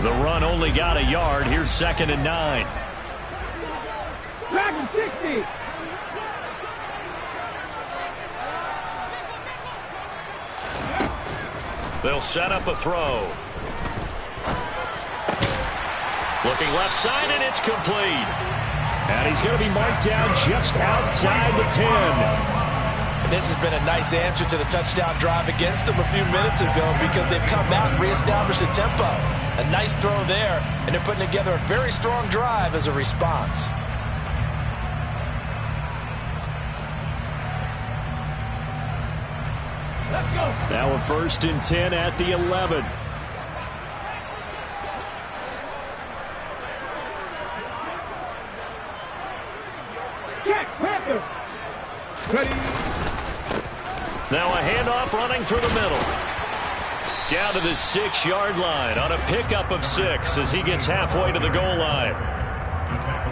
The run only got a yard. Here's 2nd and 9. Back and 60. They'll set up a throw. Looking left side, and it's complete. And he's going to be marked down just outside the 10. And this has been a nice answer to the touchdown drive against them a few minutes ago because they've come out and reestablished the tempo. A nice throw there, and they're putting together a very strong drive as a response. Let's go. Now a 1st and 10 at the 11. Panther. Ready. Now a handoff running through the middle. Down to the 6-yard line on a pickup of 6 as he gets halfway to the goal line.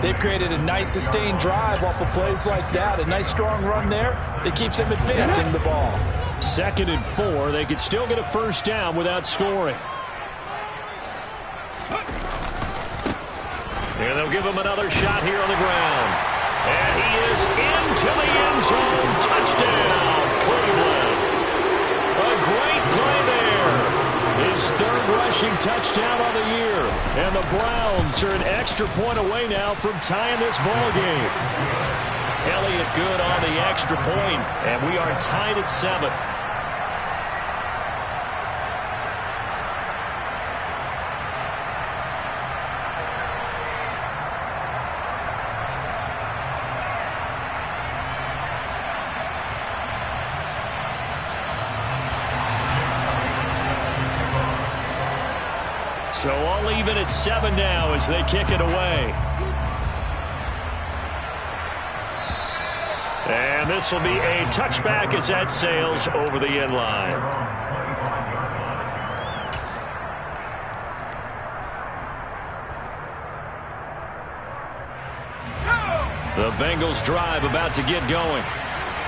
They've created a nice sustained drive off of plays like that. A nice strong run there that keeps them advancing the ball. 2nd and 4. They could still get a 1st down without scoring. And they'll give him another shot here on the ground. And he is into the end zone. Touchdown, Cleveland. A great play there. His 3rd rushing touchdown of the year. And the Browns are an extra point away now from tying this ball game. Elliott good on the extra point, and we are tied at 7. So all even at 7 now as they kick it away. And this will be a touchback as that sails over the end line. The Bengals drive about to get going.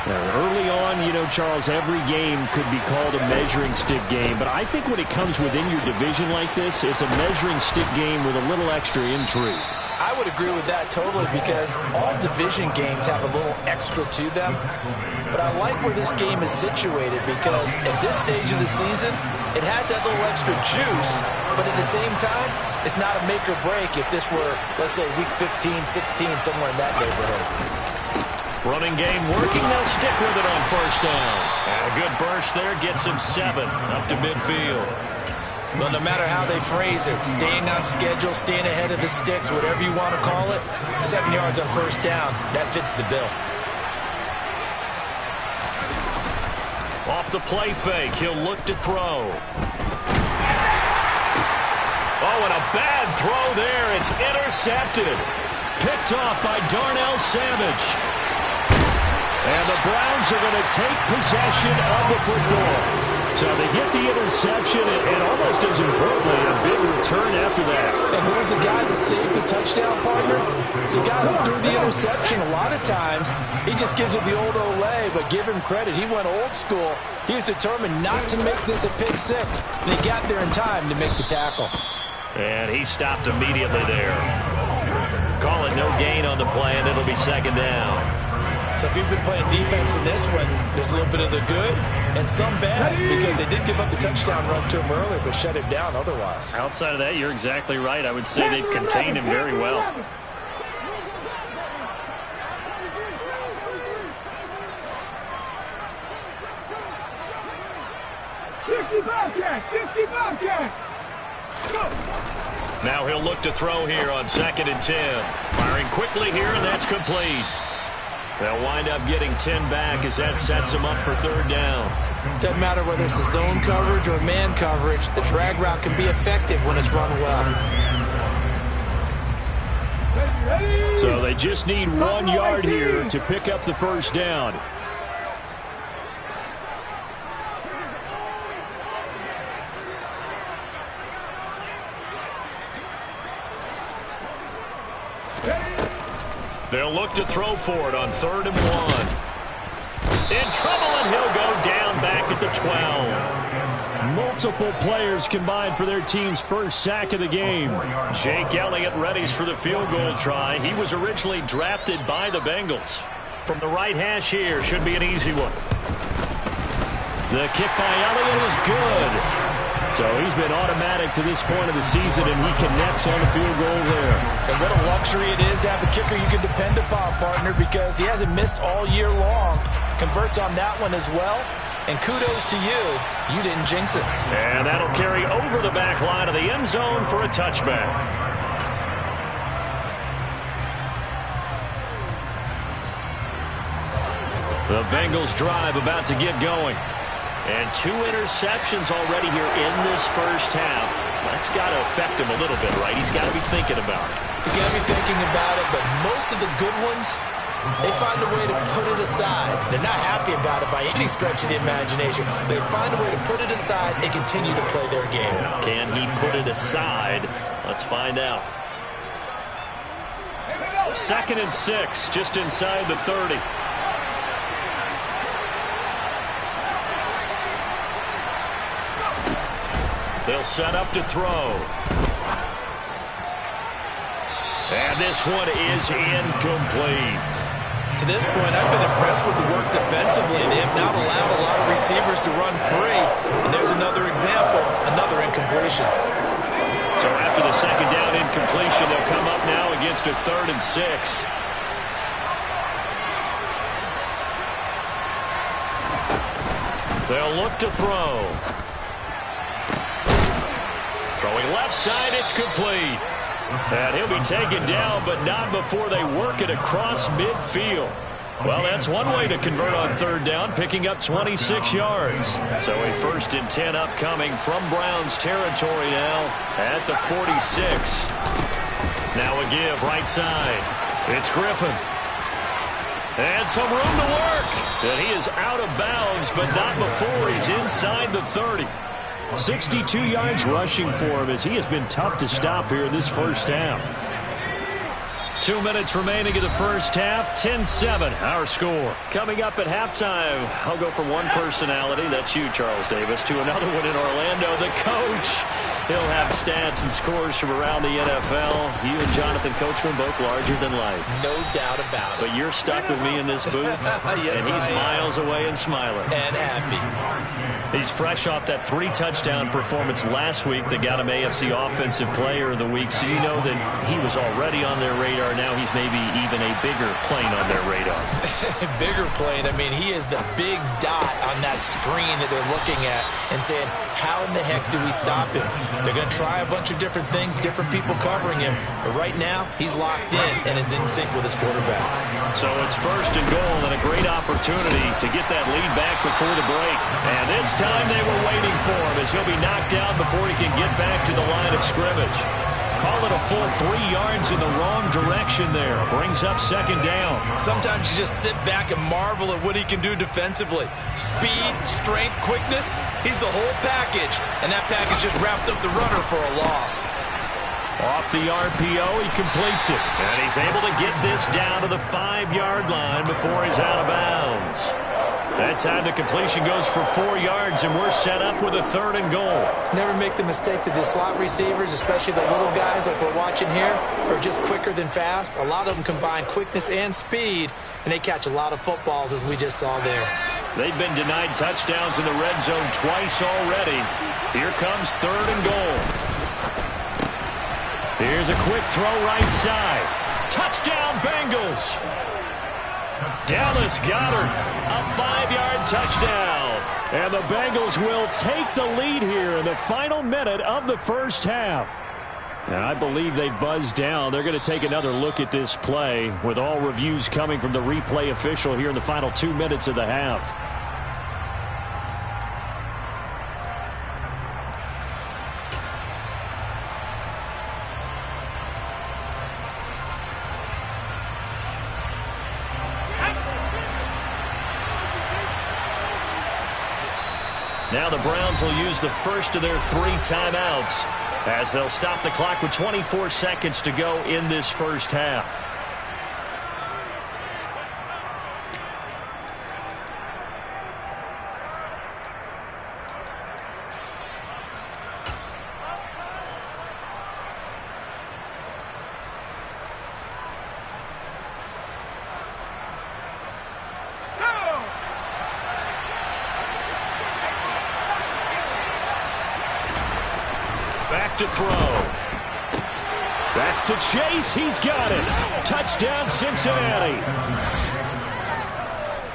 Now, early on, you know, Charles, every game could be called a measuring stick game. But I think when it comes within your division like this, it's a measuring stick game with a little extra intrigue. I would agree with that totally because all division games have a little extra to them. But I like where this game is situated because at this stage of the season, it has that little extra juice. But at the same time, it's not a make or break if this were, let's say, week 15, 16, somewhere in that neighborhood. Running game working. They'll stick with it on 1st down. And a good burst there gets him 7 up to midfield. Well, no matter how they phrase it, staying on schedule, staying ahead of the sticks, whatever you want to call it, 7 yards on 1st down, that fits the bill. Off the play fake, he'll look to throw. Oh, and a bad throw there. It's intercepted. Picked off by Darnell Savage. And the Browns are going to take possession of the football. So they get the interception, and almost as importantly, a big return after that. And who was the guy that saved the touchdown, partner? The guy who threw the interception. A lot of times, he just gives it the old Olay, but give him credit. He went old school. He was determined not to make this a pick 6, and he got there in time to make the tackle. And he stopped immediately there. Call it no gain on the play, and it'll be 2nd down. So if you've been playing defense in this one, there's a little bit of the good and some bad because they did give up the touchdown run to him earlier but shut him down otherwise. Outside of that, you're exactly right. I would say they've contained him very well. Now he'll look to throw here on 2nd and 10. Firing quickly here, and that's complete. They'll wind up getting 10 back as that sets them up for 3rd down. Doesn't matter whether it's a zone coverage or man coverage, the drag route can be effective when it's run well. So they just need 1 yard here to pick up the 1st down. They'll look to throw for it on 3rd and 1. In trouble, and he'll go down back at the 12. Multiple players combined for their team's first sack of the game. Jake Elliott readies for the field goal try. He was originally drafted by the Bengals. From the right hash here, should be an easy one. The kick by Elliott is good. So he's been automatic to this point of the season, and he connects on the field goal there. And what a luxury it is to have a kicker you can depend upon, partner, because he hasn't missed all year long. Converts on that one as well. And kudos to you. You didn't jinx it. And that'll carry over the back line of the end zone for a touchback. The Bengals drive about to get going. And 2 interceptions already here in this first half. That's got to affect him a little bit, right? He's got to be thinking about it. He's got to be thinking about it, but most of the good ones, they find a way to put it aside. They're not happy about it by any stretch of the imagination. They find a way to put it aside and continue to play their game. Can he put it aside? Let's find out. 2nd and 6, just inside the 30. They'll set up to throw. And this one is incomplete. To this point, I've been impressed with the work defensively. They have not allowed a lot of receivers to run free. And there's another example, another incompletion. So after the 2nd down incompletion, they'll come up now against a 3rd and 6. They'll look to throw. Throwing left side, it's complete. And he'll be taken down, but not before they work it across midfield. Well, that's one way to convert on 3rd down, picking up 26 yards. So a 1st and 10 upcoming from Browns territory now at the 46. Now a give right side. It's Griffin. And some room to work. And he is out of bounds, but not before he's inside the 30. 62 yards rushing for him as he has been tough to stop here in this first half. 2 minutes remaining in the first half. 10-7 our score. Coming up at halftime, I'll go from one personality, that's you, Charles Davis, to another one in Orlando, the coach. He'll have stats and scores from around the NFL. You and Jonathan Coachman both larger than life. No doubt about it. But you're stuck with me in this booth, yes, and he's miles away and smiling. And happy. He's fresh off that 3-touchdown performance last week that got him AFC Offensive Player of the Week, so you know that he was already on their radar. Now he's maybe even a bigger plane on their radar. Bigger plane. I mean, he is the big dot on that screen that they're looking at and saying, how in the heck do we stop him? They're going to try a bunch of different things, different people covering him. But right now, he's locked in and is in sync with his quarterback. So it's 1st and goal and a great opportunity to get that lead back before the break. And this time they were waiting for him as he'll be knocked down before he can get back to the line of scrimmage. Call it a full 3 yards in the wrong direction there. Brings up 2nd down. Sometimes you just sit back and marvel at what he can do defensively. Speed, strength, quickness, he's the whole package. And that package just wrapped up the runner for a loss. Off the RPO, he completes it. And he's able to get this down to the 5-yard line before he's out of bounds. That time the completion goes for 4 yards, and we're set up with a 3rd and goal. Never make the mistake that the slot receivers, especially the little guys like we're watching here, are just quicker than fast. A lot of them combine quickness and speed, and they catch a lot of footballs, as we just saw there. They've been denied touchdowns in the red zone twice already. Here comes 3rd and goal. Here's a quick throw right side. Touchdown, Bengals! Dallas Goedert, a 5-yard touchdown. And the Bengals will take the lead here in the final minute of the first half. And I believe they buzzed down. They're going to take another look at this play with all reviews coming from the replay official here in the final 2 minutes of the half. Now the Browns will use the first of their 3 timeouts as they'll stop the clock with 24 seconds to go in this first half. to throw. That's to Chase. He's got it. Touchdown, Cincinnati.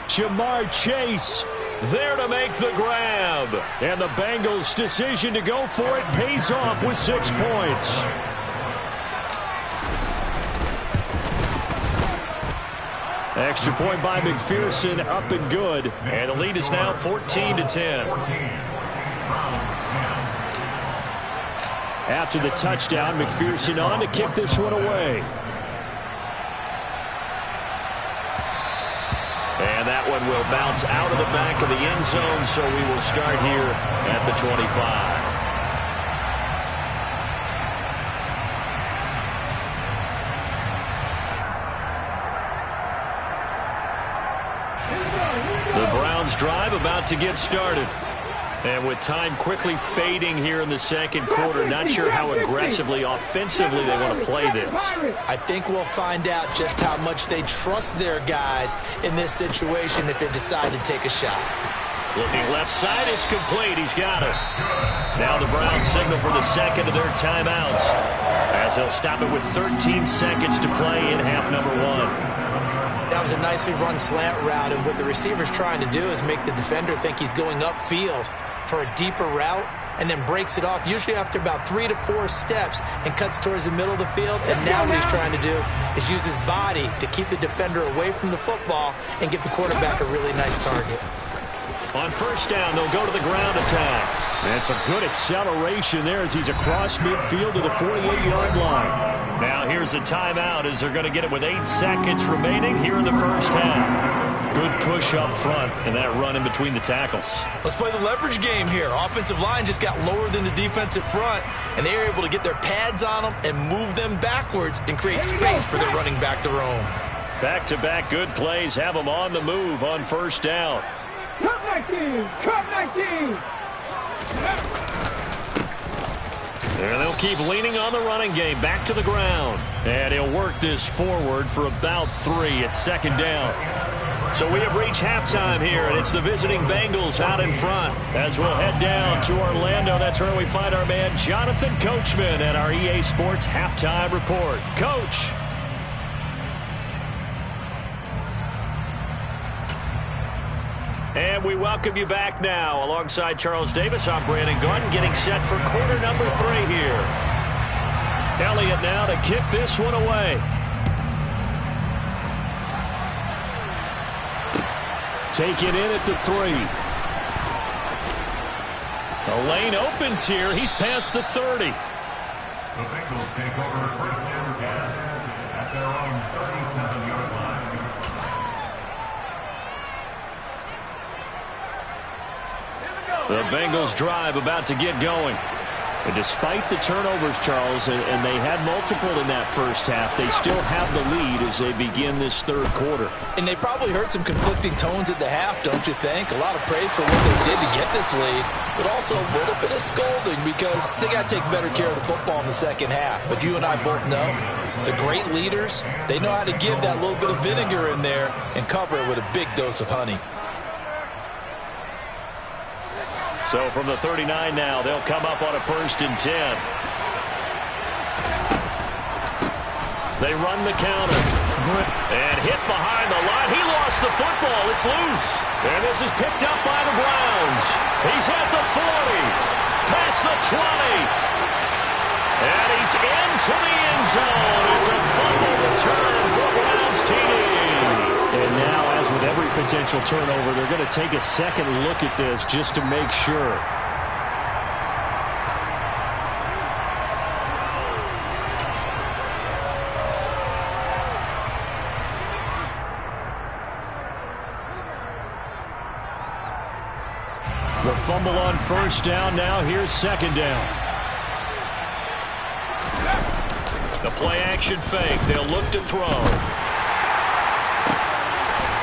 Jamar Chase there to make the grab. And the Bengals' decision to go for it pays off with 6 points. Extra point by McPherson, up and good. And the lead is now 14-10. After the touchdown, McPherson on to kick this one away. And that one will bounce out of the back of the end zone, so we will start here at the 25. The Browns drive about to get started. And with time quickly fading here in the second quarter, not sure how aggressively, offensively they want to play this. I think we'll find out just how much they trust their guys in this situation if they decide to take a shot. Looking left side, it's complete. He's got it. Now the Browns signal for the second of their timeouts, as they'll stop it with 13 seconds to play in half number 1. That was a nicely run slant route, and what the receiver's trying to do is make the defender think he's going upfield for a deeper route, and then breaks it off, usually after about 3 to 4 steps, and cuts towards the middle of the field. And now what he's trying to do is use his body to keep the defender away from the football and give the quarterback a really nice target. On first down, they'll go to the ground attack. That's a good acceleration there as he's across midfield to the 48-yard line. Now here's a timeout as they're going to get it with 8 seconds remaining here in the first half. Good push up front and that run in between the tackles. Let's play the leverage game here. Offensive line just got lower than the defensive front, and they were able to get their pads on them and move them backwards and create space for their running back to roam. Back-to-back good plays have them on the move on first down. Cut 19! Cut 19! And they'll keep leaning on the running game. Back to the ground. And he'll work this forward for about 3 at second down. So we have reached halftime here, and it's the visiting Bengals out in front. As we'll head down to Orlando, that's where we find our man Jonathan Coachman at our EA Sports Halftime Report. Coach. And we welcome you back now. Alongside Charles Davis, I'm Brandon Gunn, getting set for quarter number 3 here. Elliott now to kick this one away. Take it in at the 3. The lane opens here. He's past the 30. The Bengals take over first down at their own 37-yard line. The Bengals drive about to get going. And despite the turnovers, Charles, and they had multiple in that first half, they still have the lead as they begin this third quarter. And they probably heard some conflicting tones at the half, don't you think? A lot of praise for what they did to get this lead, but also a little bit of scolding because they got to take better care of the football in the second half. But you and I both know the great leaders, they know how to give that little bit of vinegar in there and cover it with a big dose of honey. So from the 39 now, they'll come up on a 1st and 10. They run the counter. And hit behind the line. He lost the football. It's loose. And this is picked up by the Browns. He's at the 40. Past the 20. And he's into the end zone. It's a fumble return for Browns TD. And now, as with every potential turnover, they're going to take a second look at this just to make sure. The fumble on first down. Now here's second down. The play action fake. They'll look to throw.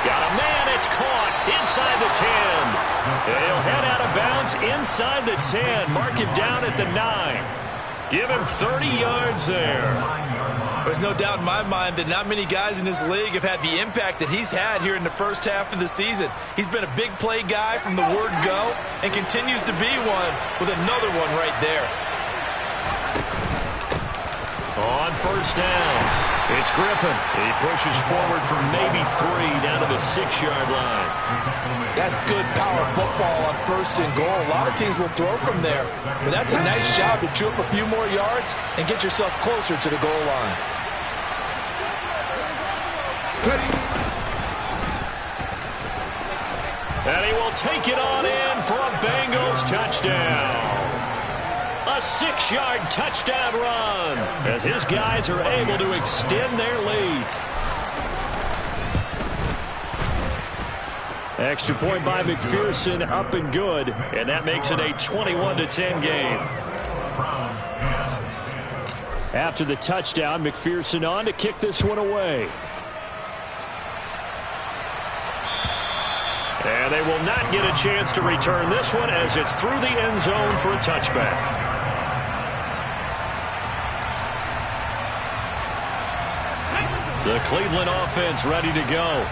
Got a man, it's caught inside the 10. They'll head out of bounds inside the 10. Mark him down at the 9. Give him 30 yards there. There's no doubt in my mind that not many guys in this league have had the impact that he's had here in the first half of the season. He's been a big play guy from the word go and continues to be one with another one right there. On first down, it's Griffin. He pushes forward for maybe 3 down to the 6-yard line. That's good power football on first and goal. A lot of teams will throw from there, but that's a nice job to chew up a few more yards and get yourself closer to the goal line. And he will take it on in for a Bengals touchdown. A 6-yard touchdown run as his guys are able to extend their lead. Extra point by McPherson, up and good, and that makes it a 21-10 game. After the touchdown, McPherson on to kick this one away. And they will not get a chance to return this one as it's through the end zone for a touchback. The Cleveland offense ready to go.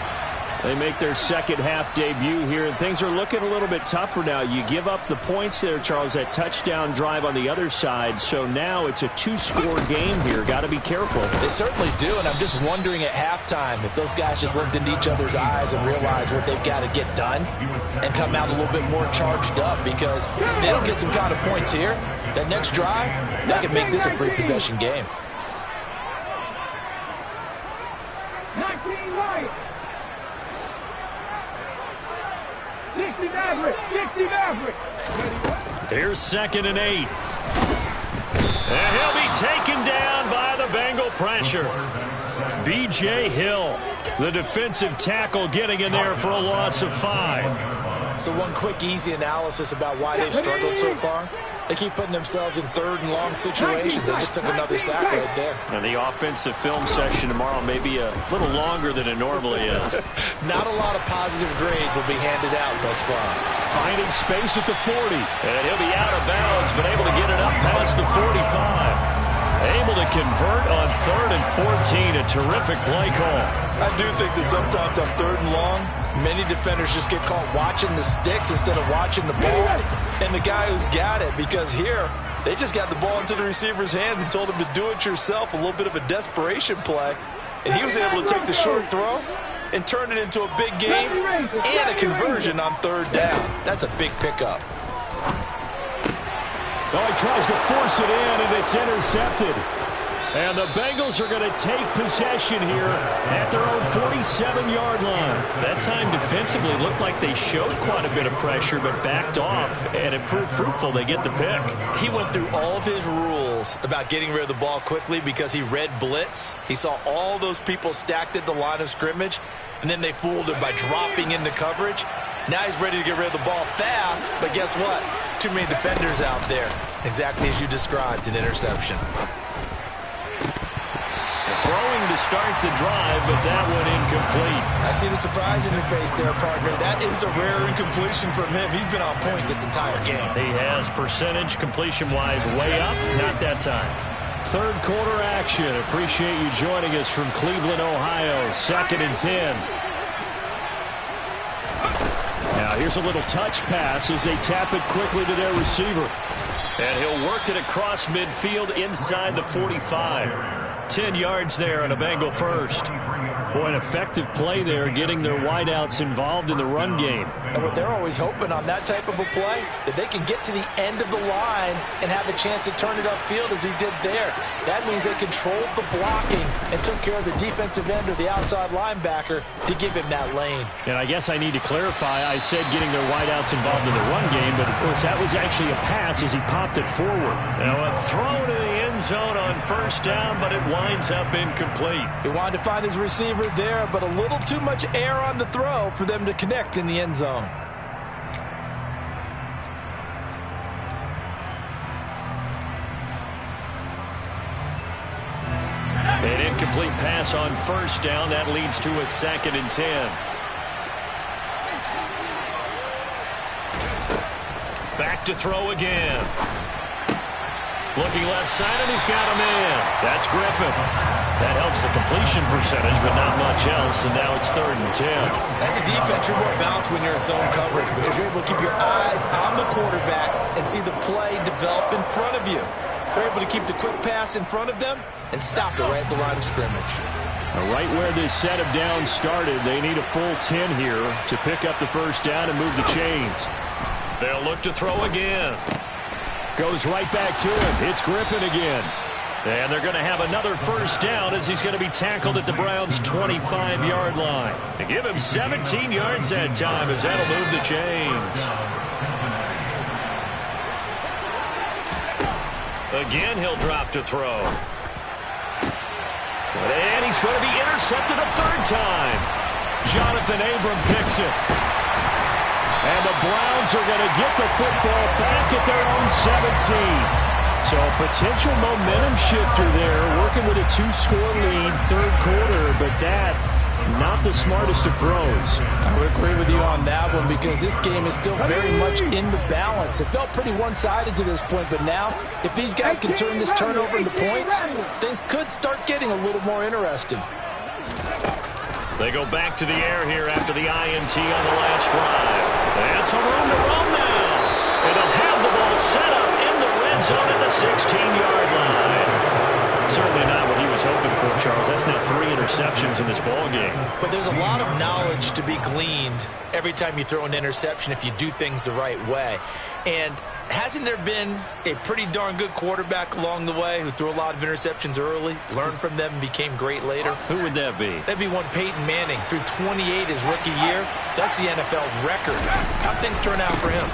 They make their second half debut here, and things are looking a little bit tougher now. You give up the points there, Charles, that touchdown drive on the other side. So now it's a 2-score game here. Got to be careful. They certainly do, and I'm just wondering at halftime if those guys just looked into each other's eyes and realized what they've got to get done and come out a little bit more charged up, because if they don't get some kind of points here, that next drive, that could make this a free possession game. 19 right. 60 Maverick. 60 Maverick. Here's 2nd and 8. And he'll be taken down by the Bengal pressure. B.J. Hill, the defensive tackle, getting in there for a loss of 5. So one quick, easy analysis about why they've struggled so far. They keep putting themselves in 3rd and long situations. They just took another sack right there. And the offensive film session tomorrow may be a little longer than it normally is. Not a lot of positive grades will be handed out thus far. Finding space at the 40. And he'll be out of bounds, but able to get it up past the 45. Able to convert on 3rd and 14. A terrific play call. I do think that sometimes on 3rd and long, many defenders just get caught watching the sticks instead of watching the ball and the guy who's got it, because here they just got the ball into the receiver's hands and told him to do it yourself, a little bit of a desperation play, and he was able to take the short throw and turn it into a big game and a conversion on 3rd down. That's a big pickup. Oh, he tries to force it in, and it's intercepted. And the Bengals are going to take possession here at their own 47-yard line. That time defensively looked like they showed quite a bit of pressure but backed off, and it proved fruitful. They get the pick. He went through all of his rules about getting rid of the ball quickly because he read blitz. He saw all those people stacked at the line of scrimmage, and then they fooled him by dropping into coverage. Now he's ready to get rid of the ball fast, but guess what? Too many defenders out there. Exactly as you described, an interception. Throwing to start the drive, but that one incomplete. I see the surprise in your face there, partner. That is a rare incompletion from him. He's been on point this entire game. He has percentage completion-wise way up, not that time. 3rd quarter action. Appreciate you joining us from Cleveland, Ohio. 2nd and 10. Now here's a little touch pass as they tap it quickly to their receiver. And he'll work it across midfield inside the 45. 10 yards there on a Bengal first. Boy, an effective play there, getting their wideouts involved in the run game. And what they're always hoping on that type of a play, that they can get to the end of the line and have a chance to turn it upfield as he did there. That means they controlled the blocking and took care of the defensive end or the outside linebacker to give him that lane. And I guess I need to clarify, I said getting their wideouts involved in the run game, but of course that was actually a pass as he popped it forward. Now a throw to the end zone on 1st down, but it winds up incomplete. He wanted to find his receiver there, but a little too much air on the throw for them to connect in the end zone. An incomplete pass on 1st down. That leads to a 2nd and 10. Back to throw again. Looking left side, and he's got him in. That's Griffin. That helps the completion percentage, but not much else, and now it's 3rd and 10. As a defense, you're more balanced when you're in zone coverage because you're able to keep your eyes on the quarterback and see the play develop in front of you. They're able to keep the quick pass in front of them and stop it right at the line of scrimmage. Right where this set of downs started, they need a full 10 here to pick up the first down and move the chains. They'll look to throw again. Goes right back to him. It's Griffin again. And they're going to have another first down as he's going to be tackled at the Browns' 25-yard line. They give him 17 yards that time as that'll move the chains. Again, he'll drop to throw. And he's going to be intercepted a third time. Jonathan Abram picks it. And the Browns are going to get the football back at their own 17. So a potential momentum shifter there, working with a 2-score lead, third quarter, but that, not the smartest of throws. I would agree with you on that one because this game is still very much in the balance. It felt pretty one-sided to this point, but now, if these guys can turn this turnover into points, things could start getting a little more interesting. They go back to the air here after the INT on the last drive. That's a room to run now. And they'll have the ball set up in the red zone at the 16-yard line. Certainly not what he was hoping for, Charles. That's now 3 interceptions in this ball game. But there's a lot of knowledge to be gleaned every time you throw an interception if you do things the right way. And hasn't there been a pretty darn good quarterback along the way who threw a lot of interceptions early, learned from them, and became great later? Who would that be? That'd be one Peyton Manning. Threw 28 his rookie year. That's the NFL record. How'd things turn out for him?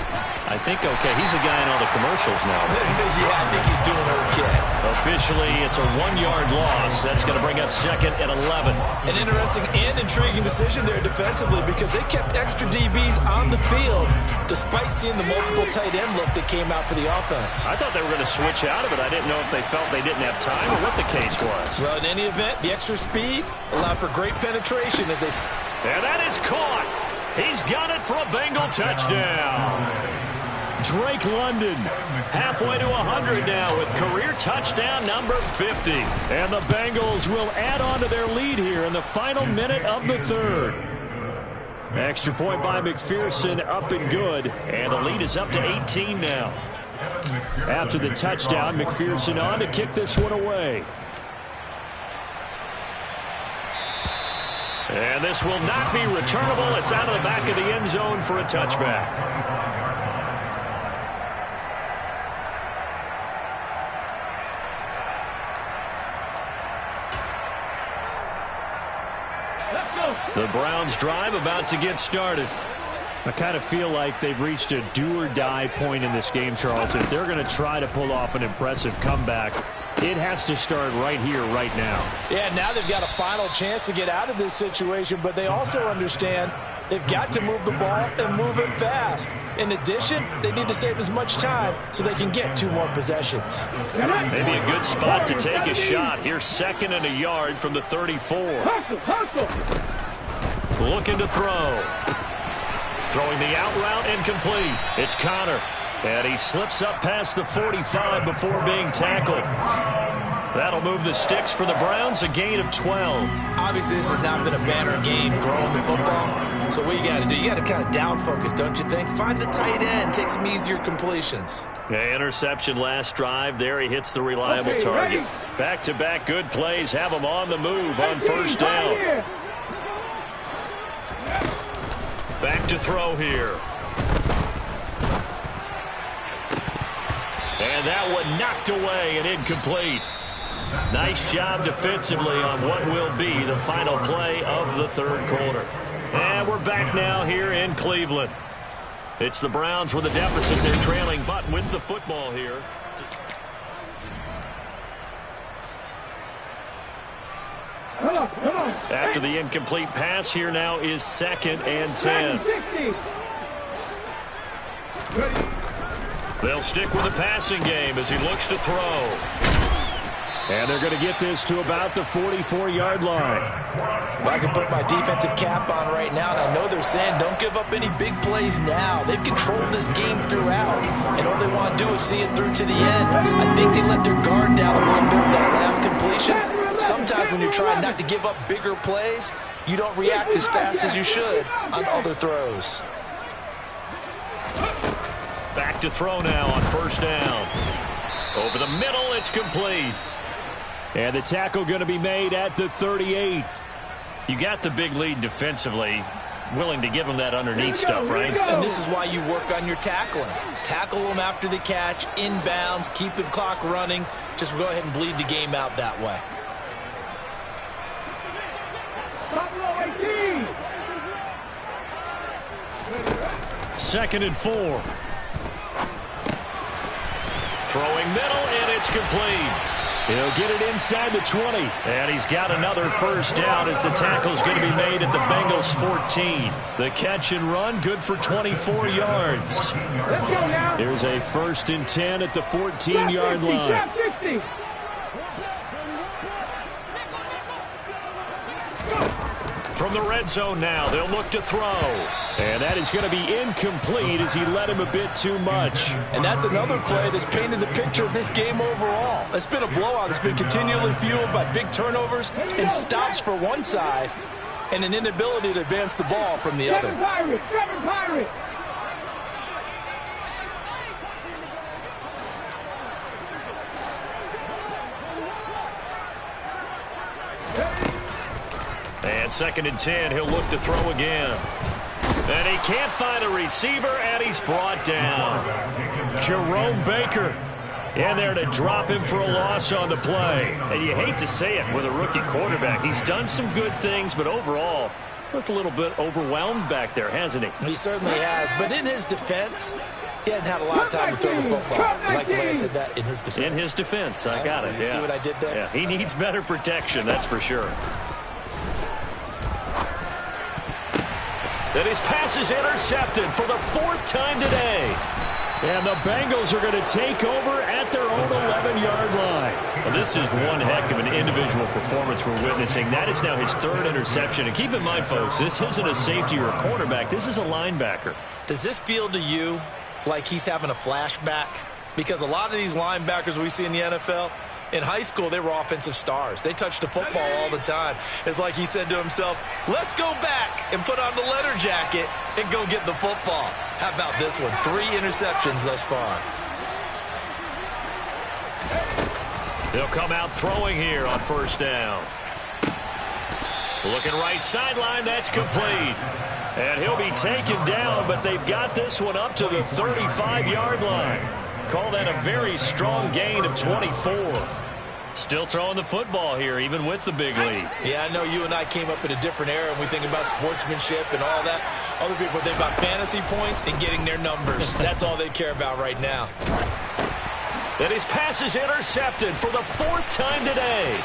I think okay. He's a guy in all the commercials now. Yeah, I think he's doing okay. Officially, it's a 1-yard loss. That's going to bring up second and 11. An interesting and intriguing decision there defensively because they kept extra DBs on the field despite seeing the multiple tight end look that came out for the offense. I thought they were going to switch out of it. I didn't know if they felt they didn't have time or what the case was. Well, in any event, the extra speed allowed for great penetration as they... And that is caught. He's got it for a Bengal touchdown. Drake London halfway to 100 now with career touchdown number 50. And the Bengals will add on to their lead here in the final minute of the third. Extra point by McPherson, up and good. And the lead is up to 18 now. After the touchdown, McPherson on to kick this one away. And this will not be returnable. It's out of the back of the end zone for a touchback. The Browns drive about to get started. I kind of feel like they've reached a do-or-die point in this game, Charles. If they're going to try to pull off an impressive comeback, it has to start right here, right now. Yeah, now they've got a final chance to get out of this situation, but they also understand they've got to move the ball and move it fast. In addition, they need to save as much time so they can get 2 more possessions. Maybe a good spot to take a shot. Here's second and a yard from the 34. Looking to throw. Throwing the out route incomplete. It's Connor. And he slips up past the 45 before being tackled. That'll move the sticks for the Browns, a gain of 12. Obviously, this has not been a banner game throwing the football. So what you got to do, you got to kind of down focus, don't you think? Find the tight end, take some easier completions. Yeah, interception last drive. There he hits the reliable target. Back-to-back good plays have him on the move on first down. Back to throw here. And that one knocked away and incomplete. Nice job defensively on what will be the final play of the third quarter. And we're back now here in Cleveland. It's the Browns with a deficit. They're trailing, but with the football here. After the incomplete pass, here now is second and 10. They'll stick with the passing game as he looks to throw. And they're going to get this to about the 44-yard line. Well, I can put my defensive cap on right now, and I know they're saying don't give up any big plays now. They've controlled this game throughout, and all they want to do is see it through to the end. I think they let their guard down a little bit with that last completion. Sometimes when you're trying not to give up bigger plays, you don't react as fast as you should on other throws. Back to throw now on first down. Over the middle, it's complete. And the tackle going to be made at the 38. You got the big lead defensively. Willing to give them that underneath stuff, right? And this is why you work on your tackling. Tackle them after the catch, inbounds, keep the clock running. Just go ahead and bleed the game out that way. Second and 4. Throwing middle, and it's complete. He'll get it inside the 20. And he's got another first down as the tackle's going to be made at the Bengals 14. The catch and run, good for 24 yards. Here's a 1st and 10 at the 14-yard line. From the red zone now, they'll look to throw. And that is going to be incomplete as he led him a bit too much. And that's another play that's painted the picture of this game overall. It's been a blowout. It's been continually fueled by big turnovers and stops for one side and an inability to advance the ball from the other. Pirate. And 2nd and 10, he'll look to throw again. And he can't find a receiver, and he's brought down. Jerome Baker in there to drop him for a loss on the play. And you hate to say it with a rookie quarterback. He's done some good things, but overall, looked a little bit overwhelmed back there, hasn't he? He certainly has. But in his defense, he hasn't had a lot of time to throw the football. I like the way I said that, in his defense. In his defense, I got it. You see what I did there? Yeah, he needs better protection, that's for sure. And his pass is intercepted for the 4th time today. And the Bengals are going to take over at their own 11-yard line. Well, this is one heck of an individual performance we're witnessing. That is now his 3rd interception. And keep in mind, folks, this isn't a safety or a cornerback. This is a linebacker. Does this feel to you like he's having a flashback? Because a lot of these linebackers we see in the NFL, in high school, they were offensive stars. They touched the football all the time. It's like he said to himself, let's go back and put on the leather jacket and go get the football. How about this one? 3 interceptions thus far. They'll come out throwing here on 1st down. Looking right sideline, that's complete. And he'll be taken down, but they've got this one up to the 35-yard line. Call that a very strong gain of 24. Still throwing the football here, even with the big lead. Yeah, I know you and I came up in a different era, and we think about sportsmanship and all that. Other people think about fantasy points and getting their numbers. That's all they care about right now. And his pass is intercepted for the 4th time today.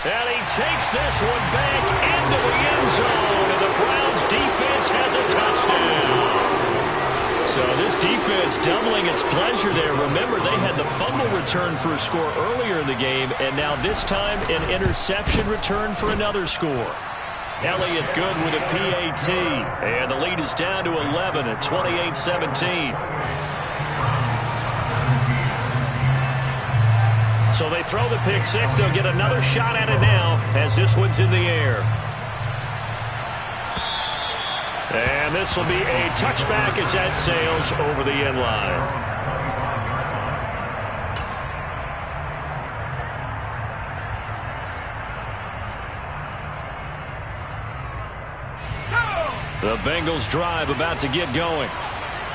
And he takes this one back into the end zone, and the Browns defense has a touchdown. So this defense doubling its pleasure there. Remember, they had the fumble return for a score earlier in the game, and now this time an interception return for another score. Elliott good with a PAT, and the lead is down to 11 at 28-17. So they throw the pick 6. They'll get another shot at it now as this one's in the air. And this will be a touchback as that sails over the end line. The Bengals drive about to get going.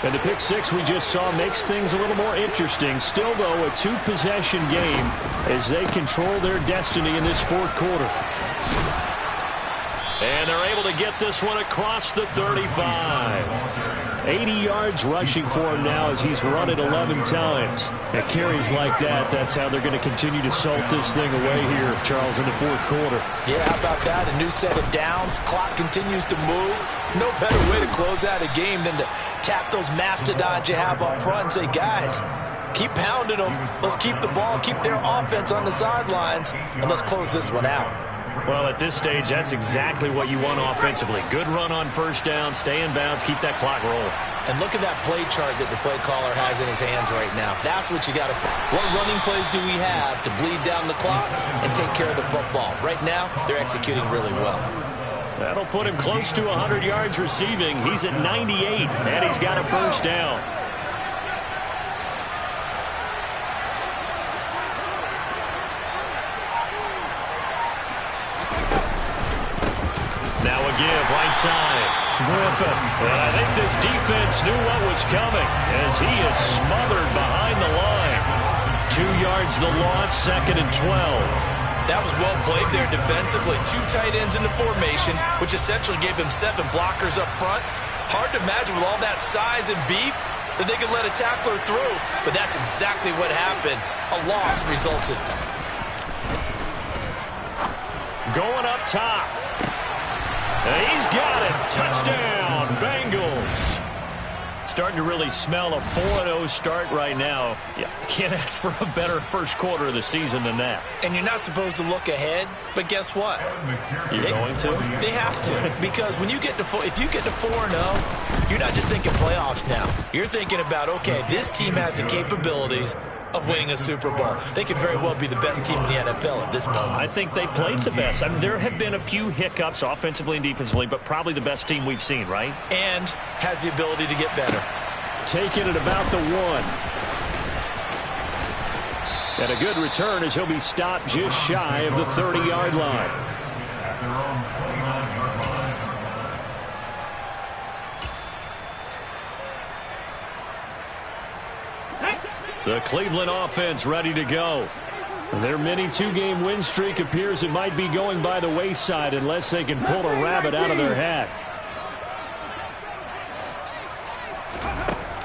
And the pick 6 we just saw makes things a little more interesting. Still, though, a 2-possession game as they control their destiny in this 4th quarter. And they're able to get this one across the 35. 80 yards rushing for him now as he's run it 11 times. At carries like that, that's how they're going to continue to salt this thing away here, Charles, in the 4th quarter. Yeah, how about that? A new set of downs. Clock continues to move. No better way to close out a game than to tap those mastodons you have up front and say, guys, keep pounding them. Let's keep the ball, keep their offense on the sidelines, and let's close this one out. Well, at this stage, that's exactly what you want offensively. Good run on 1st down, stay in bounds, keep that clock rolling. And look at that play chart that the play caller has in his hands right now. That's what you got to. What running plays do we have to bleed down the clock and take care of the football? Right now, they're executing really well. That'll put him close to 100 yards receiving. He's at 98, and he's got a 1st down. a give right side. Griffin. And I think this defense knew what was coming as he is smothered behind the line. 2 yards the loss, 2nd and 12. That was well played there defensively. 2 tight ends in the formation, which essentially gave them 7 blockers up front. Hard to imagine with all that size and beef that they could let a tackler through, but that's exactly what happened. A loss resulted. Going up top. And he's got it. Touchdown, Bengals. Starting to really smell a 4-0 start right now. Yeah, can't ask for a better first quarter of the season than that. And you're not supposed to look ahead, but guess what? You're going to? They have to, because when you get to if you get to 4-0, you're not just thinking playoffs now. You're thinking about, okay, this team has the capabilities of winning a Super Bowl. They could very well be the best team in the NFL at this moment. I think they played the best. I mean, there have been a few hiccups offensively and defensively, but probably the best team we've seen, right? And has the ability to get better. Taking it about the 1. And a good return as he'll be stopped just shy of the 30-yard line. At their own 29-yard line. The Cleveland offense ready to go. Their mini 2-game win streak appears it might be going by the wayside unless they can pull a rabbit out of their hat.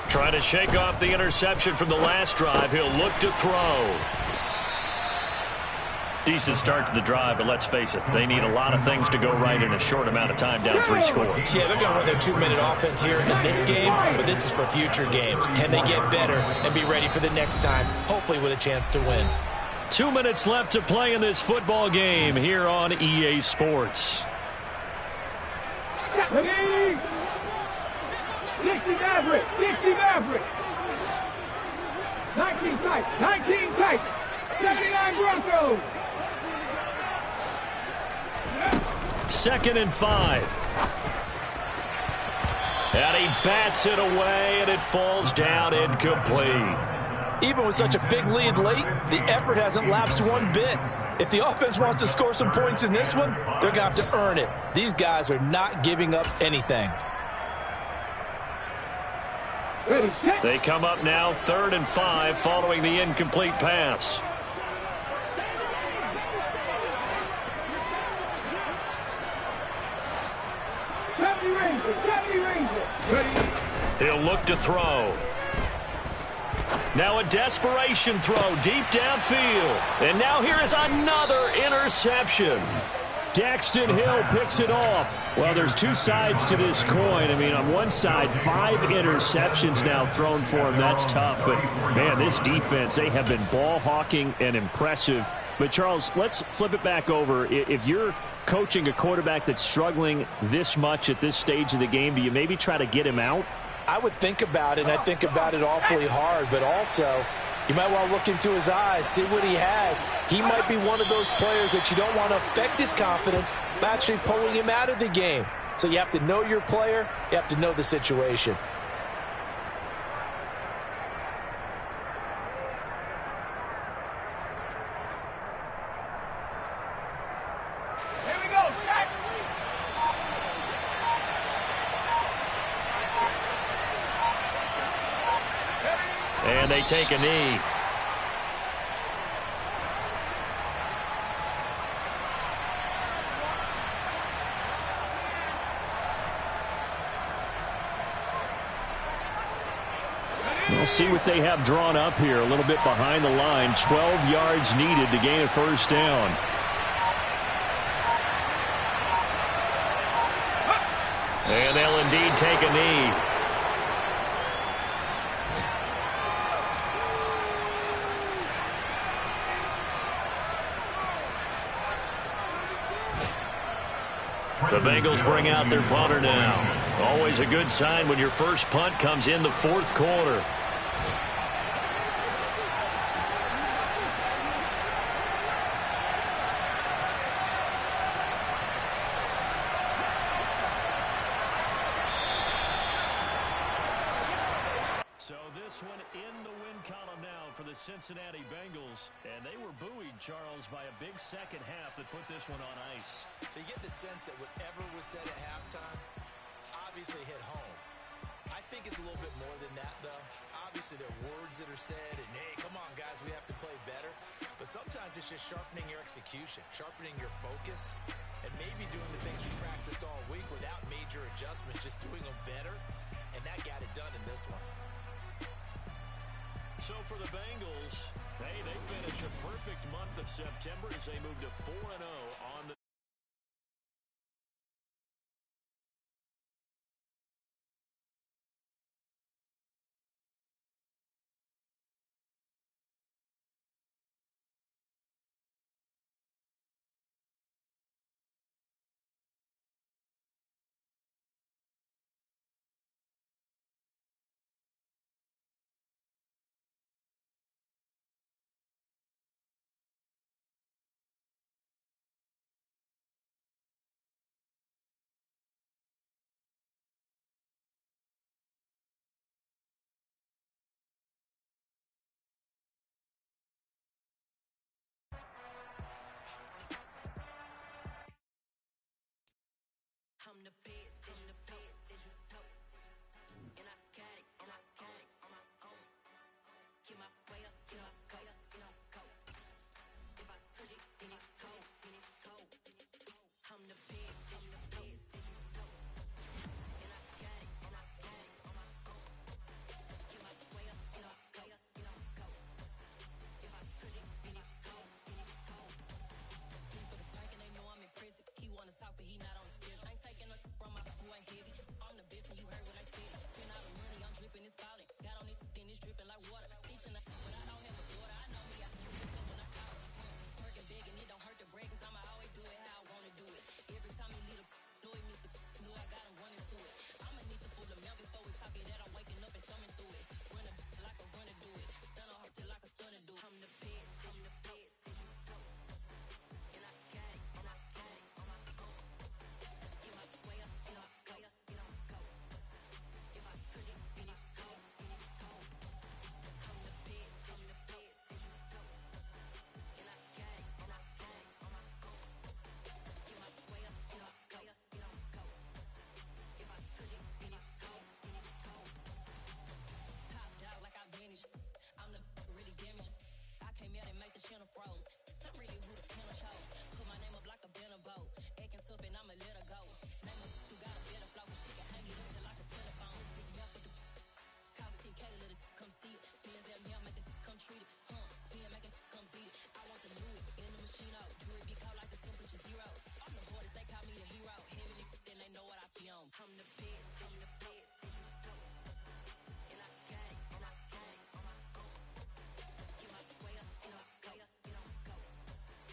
Trying to shake off the interception from the last drive. He'll look to throw. Decent start to the drive, but let's face it, they need a lot of things to go right in a short amount of time, down 3 scores. Yeah, they're going to run their 2-minute offense here in this game, but this is for future games. Can they get better and be ready for the next time, hopefully with a chance to win? 2 minutes left to play in this football game here on EA Sports. 60 Maverick, 60 Maverick. 19 Titans, 79 Broncos. 2nd and 5. And he bats it away, and it falls down incomplete. Even with such a big lead late, the effort hasn't lapsed one bit. If the offense wants to score some points in this one, they're going to have to earn it. These guys are not giving up anything. They come up now 3rd and 5 following the incomplete pass. He'll look to throw. Now a desperation throw deep downfield. And now here is another interception. Daxton Hill picks it off. Well, there's 2 sides to this coin. I mean, on one side, 5 interceptions now thrown for him. That's tough. But, man, this defense, they have been ball hawking and impressive. But, Charles, let's flip it back over. If you're coaching a quarterback that's struggling this much at this stage of the game, do you maybe try to get him out? I would think about it, and I think about it awfully hard. But also, you might want to look into his eyes, see what he has. He might be one of those players that you don't want to affect his confidence by actually pulling him out of the game. So you have to know your player. You have to know the situation. Here we go, Shaq. And they take a knee. We'll see what they have drawn up here. A little bit behind the line. 12 yards needed to gain a first down. And they'll indeed take a knee. The Bengals bring out their punter now. Always a good sign when your first punt comes in the 4th quarter. So this one in the win column now for the Cincinnati Bengals. And they were buoyed, Charles, by a big second half that put this one on ice. So you get the sense that whatever was said at halftime obviously hit home. I think it's a little bit more than that, though. Obviously, there are words that are said, and, hey, come on, guys, we have to play better. But sometimes it's just sharpening your execution, sharpening your focus, and maybe doing the things you practiced all week without major adjustments, just doing them better, and that got it done in this one. So for the Bengals, hey, they finish a perfect month of September as they move to 4-0 on the I'm the beat.